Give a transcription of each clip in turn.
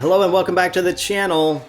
Hello and welcome back to the channel.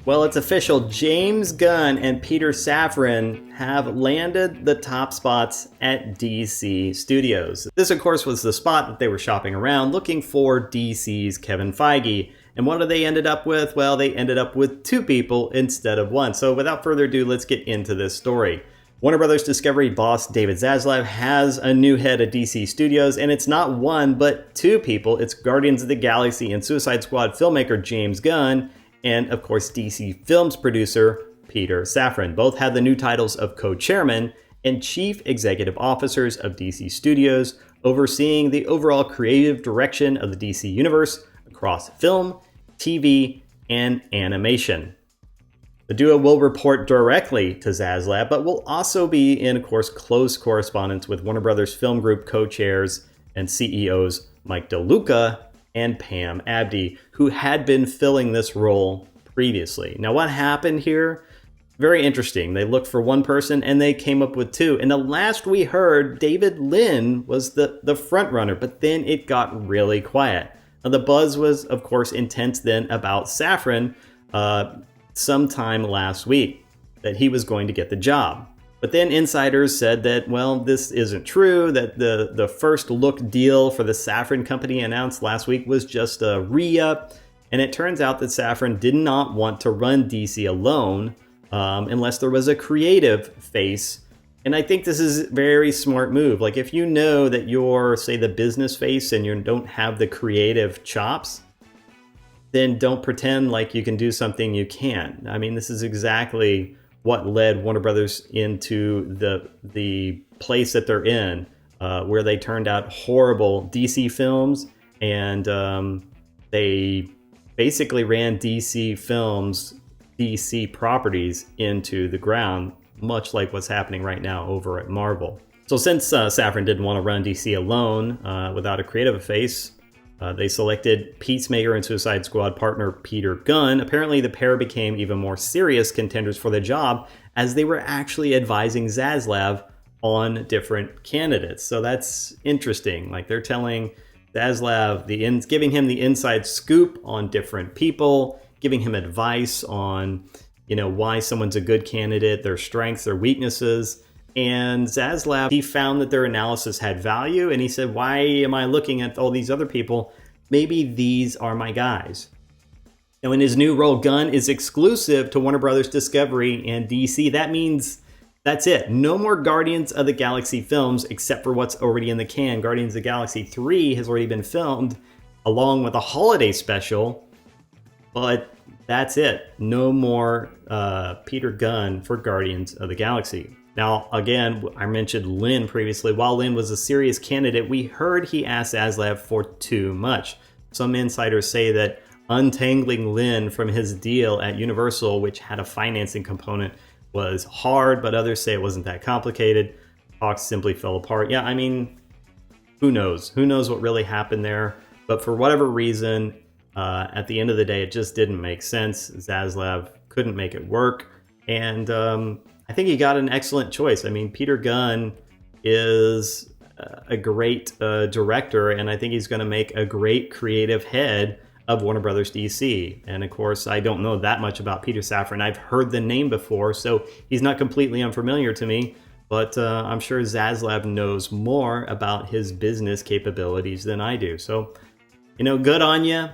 Well, it's official. James Gunn and Peter Safran have landed the top spots at DC Studios. This, of course, was the spot that they were shopping around looking for DC's Kevin Feige. And what did they ended up with? Well, they ended up with two people instead of one. So without further ado, let's get into this story. Warner Brothers Discovery boss David Zaslav has a new head at DC Studios, and it's not one, but two people. It's Guardians of the Galaxy and Suicide Squad filmmaker James Gunn, and of course DC Films producer Peter Safran. Both have the new titles of co-chairman and chief executive officers of DC Studios, overseeing the overall creative direction of the DC universe across film, TV, and animation. The duo will report directly to Zaslav, but will also be in, of course, close correspondence with Warner Brothers Film Group co-chairs and CEOs Mike DeLuca and Pam Abdy, who had been filling this role previously. Now, what happened here? Very interesting. They looked for one person and they came up with two. And the last we heard, David Lin was the front runner, but then it got really quiet. Now, the buzz was, of course, intense then about Safran, sometime last week, that he was going to get the job. But then insiders said that, well, this isn't true, that the first look deal for the Safran company announced last week was just a re-up. And it turns out that Safran did not want to run DC alone unless there was a creative face. And I think this is a very smart move. Like, if you know that you're, say, the business face and you don't have the creative chops, then don't pretend like you can do something you can't. I mean, this is exactly what led Warner Brothers into the place that they're in, where they turned out horrible DC films, and they basically ran DC films, DC properties into the ground, much like what's happening right now over at Marvel. So since Safran didn't want to run DC alone without a creative face, they selected Peacemaker and Suicide Squad partner Peter Gunn. Apparently, the pair became even more serious contenders for the job as they were actually advising Zaslav on different candidates. So that's interesting. Like, they're telling Zaslav, giving him the inside scoop on different people, giving him advice on, why someone's a good candidate, their strengths, their weaknesses. And Zaslav, he found that their analysis had value, and he said, why am I looking at all these other people? Maybe these are my guys. Now, in his new role, Gunn is exclusive to Warner Brothers Discovery and DC. That means that's it. No more Guardians of the Galaxy films, except for what's already in the can. Guardians of the Galaxy 3 has already been filmed, along with a holiday special, but that's it. No more Peter Gunn for Guardians of the Galaxy. Now, again, I mentioned Lin previously. While Lin was a serious candidate, we heard he asked Zaslav for too much. Some insiders say that untangling Lin from his deal at Universal, which had a financing component, was hard, but others say it wasn't that complicated. Talks simply fell apart. Yeah, I mean, who knows? Who knows what really happened there? But for whatever reason, at the end of the day, it just didn't make sense. Zaslav couldn't make it work. And I think he got an excellent choice. I mean, Peter Gunn is a great director, and I think he's going to make a great creative head of Warner Brothers DC. And of course, I don't know that much about Peter Safran. I've heard the name before, so he's not completely unfamiliar to me, but I'm sure Zaslav knows more about his business capabilities than I do. So, good on you.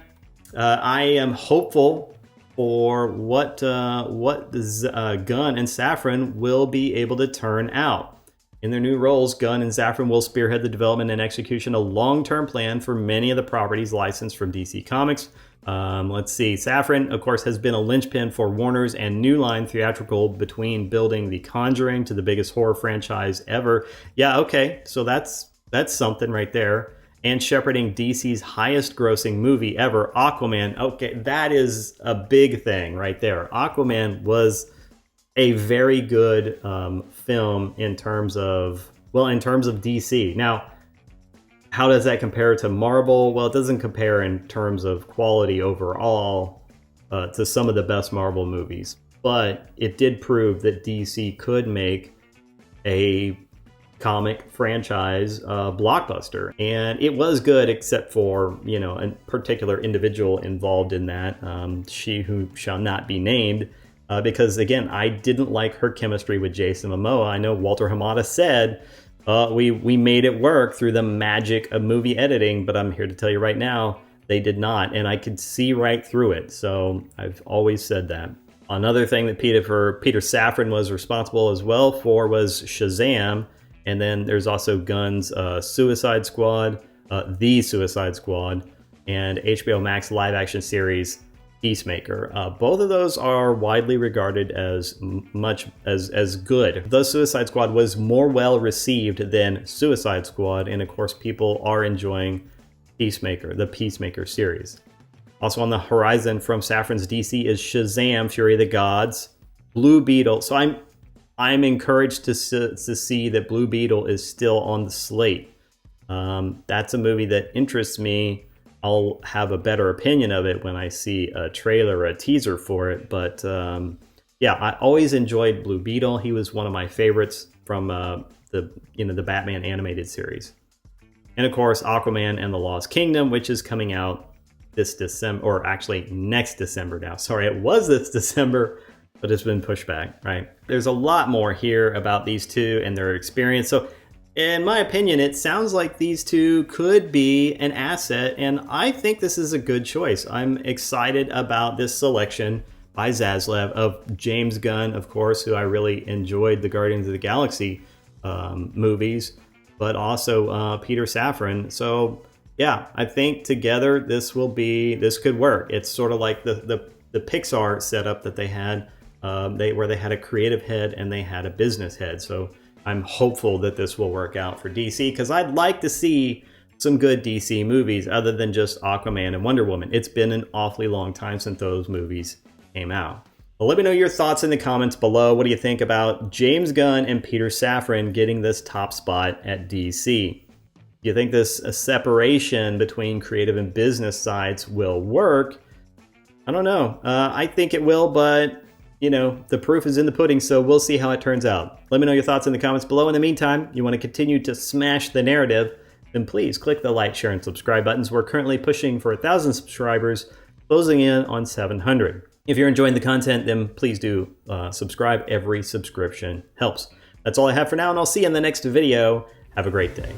I am hopeful for what Gunn and Safran will be able to turn out. In their new roles, Gunn and Safran will spearhead the development and execution of a long-term plan for many of the properties licensed from DC Comics. Let's see. Safran, of course, has been a linchpin for Warner's and New Line Theatrical, between building The Conjuring to the biggest horror franchise ever. Yeah, okay, so that's something right there. And shepherding DC's highest grossing movie ever, Aquaman. Okay, that is a big thing right there. Aquaman was a very good film in terms of DC. Now, how does that compare to Marvel? Well, it doesn't compare in terms of quality overall to some of the best Marvel movies. But it did prove that DC could make a comic franchise blockbuster. And it was good, except for, you know, a particular individual involved in that, she who shall not be named, because again, I didn't like her chemistry with Jason Momoa. I know Walter Hamada said, we made it work through the magic of movie editing, but I'm here to tell you right now, they did not, and I could see right through it. So I've always said that. Another thing that Peter Safran was responsible as well for was Shazam, and then there's also Gunn's Suicide Squad, The Suicide Squad, and HBO Max live-action series Peacemaker. Both of those are widely regarded as much as good. The Suicide Squad was more well received than Suicide Squad, and of course people are enjoying Peacemaker, the Peacemaker series. Also on the horizon from Safran's DC is Shazam, Fury of the Gods, Blue Beetle. So I'm encouraged to see that Blue Beetle is still on the slate. That's a movie that interests me. I'll have a better opinion of it when I see a trailer or a teaser for it. But yeah, I always enjoyed Blue Beetle. He was one of my favorites from the Batman animated series. And of course, Aquaman and the Lost Kingdom, which is coming out this December, or actually next December now. Sorry, it was this December, but it's been pushed back, right? There's a lot more here about these two and their experience. So in my opinion, it sounds like these two could be an asset, and I think this is a good choice. I'm excited about this selection by Zaslav of James Gunn, of course, who I really enjoyed the Guardians of the Galaxy movies, but also Peter Safran. So yeah, I think together this could work. It's sort of like the Pixar setup that they had, where they had a creative head and they had a business head. So I'm hopeful that this will work out for DC, because I'd like to see some good DC movies other than just Aquaman and Wonder Woman. It's been an awfully long time since those movies came out. Well, let me know your thoughts in the comments below. What do you think about James Gunn and Peter Safran getting this top spot at DC? Do you think this separation between creative and business sides will work? I don't know. I think it will, but you know, the proof is in the pudding, so we'll see how it turns out. Let me know your thoughts in the comments below. In the meantime, you want to continue to smash the narrative, then please click the like, share, and subscribe buttons. We're currently pushing for 1,000 subscribers, closing in on 700. If you're enjoying the content, then please do subscribe. Every subscription helps. That's all I have for now, and I'll see you in the next video. Have a great day.